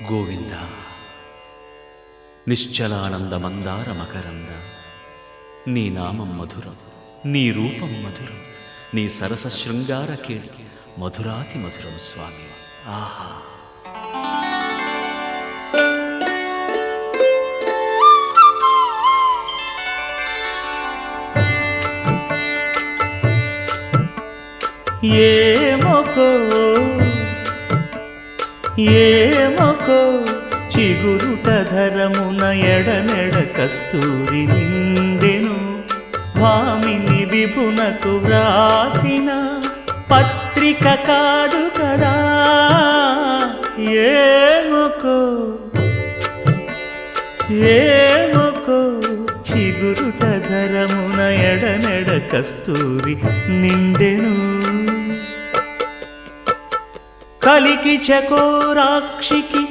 గోవింద నిశ్చలానంద మందార మకరంద నీ నామం మధురం, నీ రూపం మధురం, నీ సరస శృంగార కేళి మధురాతి మధురం స్వామి. ఆహా! ఏమొకో చిగురుట ధరమున ఎడనెడ కస్తూరి నిండెను. భామిని విభునకు వ్రాసిన పత్రిక కాదు కదా. ఏమొకో చిగురుట ధరమున ఎడనెడ కస్తూరి నిండెను. కలికి చకోరాక్షికి